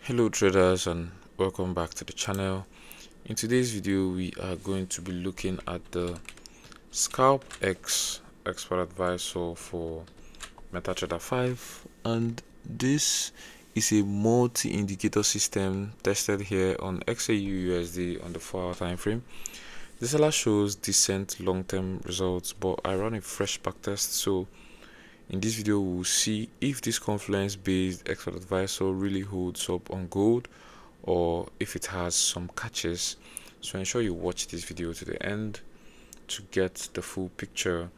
Hello traders, and welcome back to the channel. In today's video we are going to be looking at the ScalpX expert advisor for MetaTrader 5, and this is a multi-indicator system tested here on XAUUSD on the 4-hour time frame. The seller shows decent long-term results, but I run a fresh backtest, so in this video we'll see if this confluence based expert advisor really holds up on gold or if it has some catches. So ensure you watch this video to the end to get the full picture.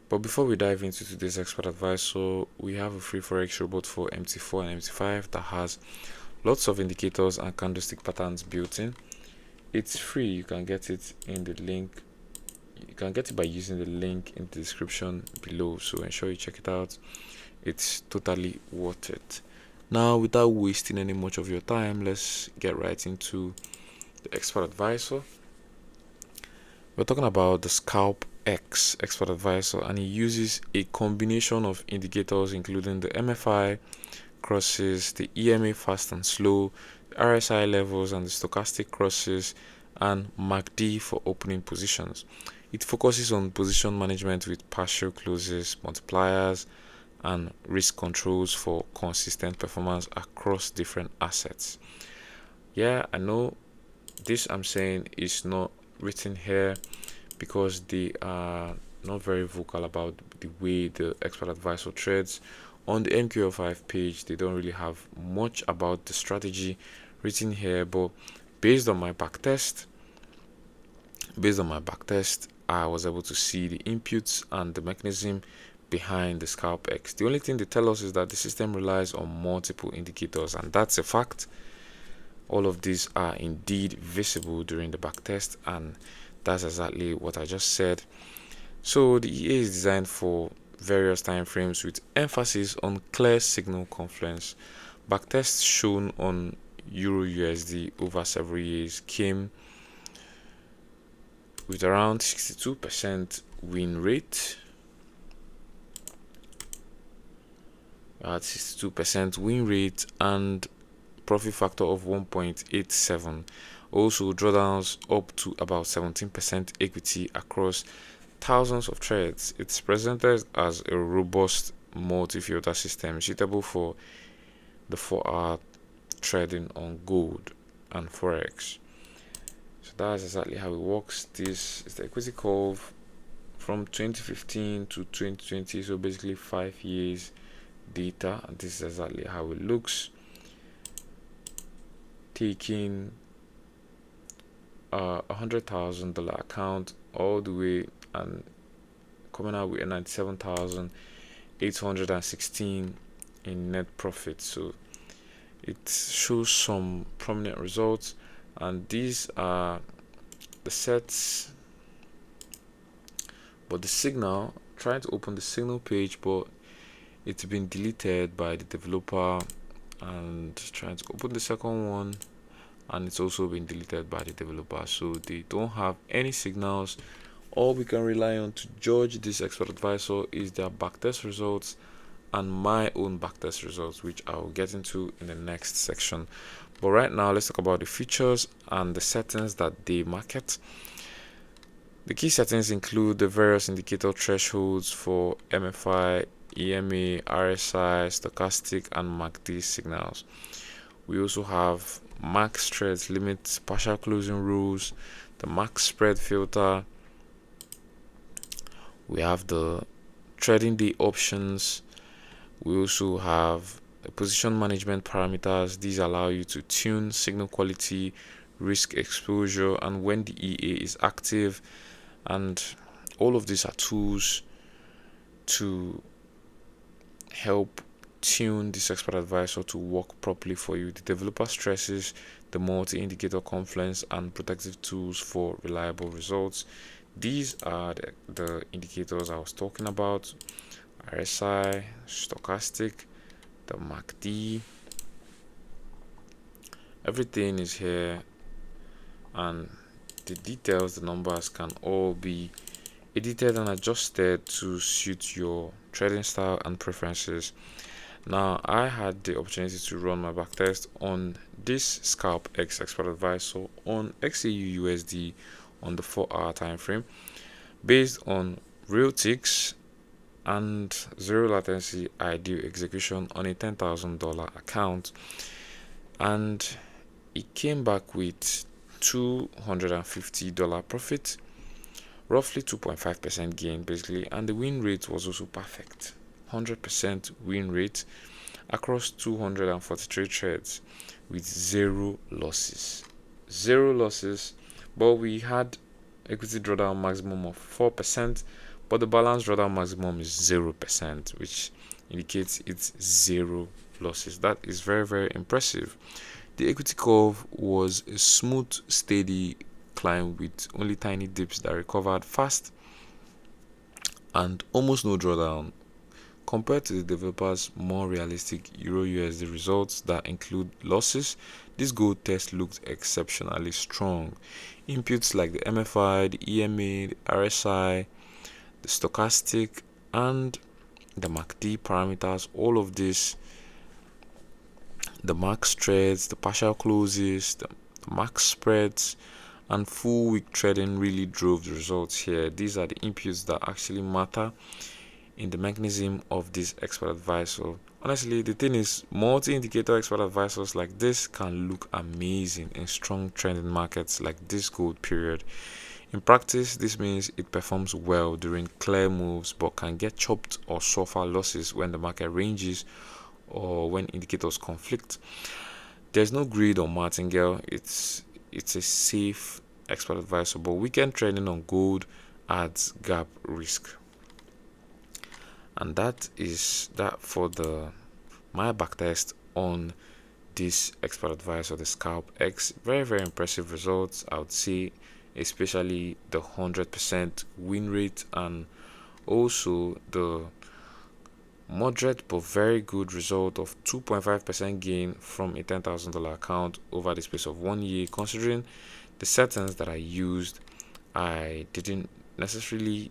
But before we dive into today's expert advisor, we have a free Forex robot for MT4 and MT5 that has lots of indicators and candlestick patterns built in. It's free. You can get it in the link. You can get it by using the link in the description below, so ensure you check it out. It's totally worth it. Now, without wasting any much of your time, let's get right into the expert advisor. We're talking about the ScalpX expert advisor, and it uses a combination of indicators including the MFI crosses, the EMA fast and slow, the RSI levels and the stochastic crosses, and MACD for opening positions. It focuses on position management with partial closes, multipliers, and risk controls for consistent performance across different assets. Yeah, I know this I'm saying is not written here because they are not very vocal about the way the expert advisor trades. On the MQL5 page, they don't really have much about the strategy written here, but based on my backtest, I was able to see the inputs and the mechanism behind the ScalpX. The only thing they tell us is that the system relies on multiple indicators, and that's a fact. All of these are indeed visible during the backtest, and that's exactly what I just said. So the EA is designed for various time frames with emphasis on clear signal confluence. Backtests shown on Euro USD over several years came with around 62% win rate. At 62% win rate and profit factor of 1.87. Also, drawdowns up to about 17% equity across thousands of trades. It's presented as a robust multi-filter system suitable for the 4-hour trading on gold and Forex. So that's exactly how it works. This is the equity curve from 2015 to 2020, so basically 5 years data, and this is exactly how it looks. Taking $100,000 account all the way and coming out with 97,816 in net profit. So it shows some prominent results, and these are the sets. But the signal, trying to open the signal page, but it's been deleted by the developer, and trying to open the second one, and it's also been deleted by the developer. So they don't have any signals. All we can rely on to judge this expert advisor is their backtest results and my own backtest results, which I will get into in the next section. But right now, let's talk about the features and the settings that they market. The key settings include the various indicator thresholds for MFI, EMA, RSI, stochastic, and MACD signals. We also have max trades limits, partial closing rules, the max spread filter. We have the trading day options. We also have the position management parameters. These allow you to tune signal quality, risk exposure, and when the EA is active. And all of these are tools to help tune this expert advisor to work properly for you. The developer stresses the multi-indicator confluence and protective tools for reliable results. These are the indicators I was talking about: RSI, stochastic, the MACD. Everything is here, and the details, the numbers can all be edited and adjusted to suit your trading style and preferences. Now I had the opportunity to run my backtest on this ScalpX expert advisor on XAUUSD on the 4-hour time frame based on real ticks and zero latency ideal execution on a $10,000 account, and it came back with $250 profit, roughly 2.5% gain basically, and the win rate was also perfect, 100% win rate across 243 trades with zero losses. But we had equity drawdown maximum of 4%, but the balance drawdown maximum is 0%, which indicates it's zero losses. That is very, very impressive. The equity curve was a smooth, steady climb with only tiny dips that recovered fast and almost no drawdown. Compared to the developers' more realistic EURUSD results that include losses, this gold test looked exceptionally strong. Inputs like the MFI, the EMA, the RSI, the stochastic, and the MACD parameters, all of this, the max trades, the partial closes, the max spreads, and full week trading really drove the results here. These are the inputs that actually matter in the mechanism of this expert advisor. Honestly, the thing is, multi-indicator expert advisors like this can look amazing in strong trending markets like this gold period. In practice, this means it performs well during clear moves but can get chopped or suffer losses when the market ranges or when indicators conflict. There's no greed on martingale. It's a safe expert advisor, but weekend trading on gold adds gap risk. And that is that for my backtest on this expert advisor, the ScalpX. Very, very impressive results, I would say, especially the 100% win rate and also the moderate but very good result of 2.5% gain from a $10,000 account over the space of 1 year. Considering the settings that I used, I didn't necessarily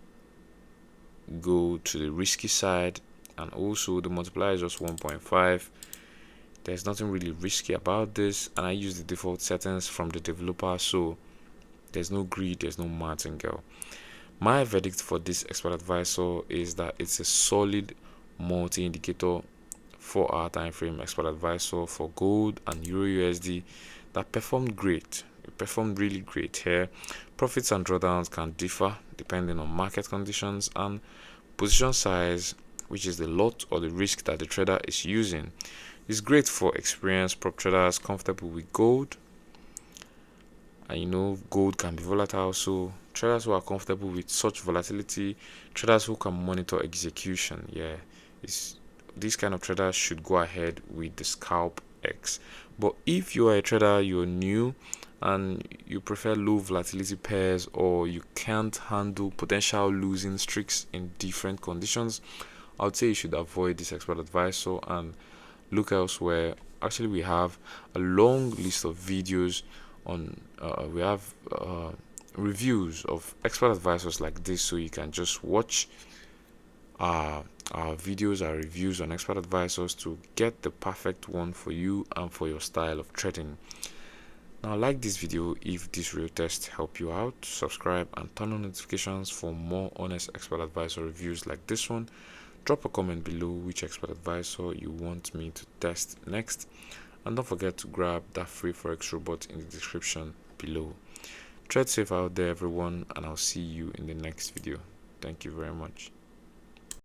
go to the risky side, and also the multiplier is just 1.5. There's nothing really risky about this, and I use the default settings from the developer, so there's no greed, there's no martingale. My verdict for this expert advisor is that it's a solid multi-indicator 4-hour time frame expert advisor for gold and EURUSD that performed great. It performed really great here. Profits and drawdowns can differ depending on market conditions and position size, which is the lot or the risk that the trader is using. It's great for experienced prop traders comfortable with gold, and gold can be volatile, so traders who are comfortable with such volatility, traders who can monitor execution, these kind of traders should go ahead with the ScalpX. But if you are a trader, you're new and you prefer low volatility pairs, or you can't handle potential losing streaks in different conditions, I would say you should avoid this expert advisor and look elsewhere. Actually, we have a long list of videos on we have reviews of expert advisors like this, so you can just watch our videos, our reviews on expert advisors to get the perfect one for you and for your style of trading. Now, like this video if this real test helped you out, subscribe and turn on notifications for more honest expert advisor reviews like this one. Drop a comment below which expert advisor you want me to test next, and don't forget to grab that free Forex robot in the description below. Trade safe out there everyone, and I'll see you in the next video. Thank you very much.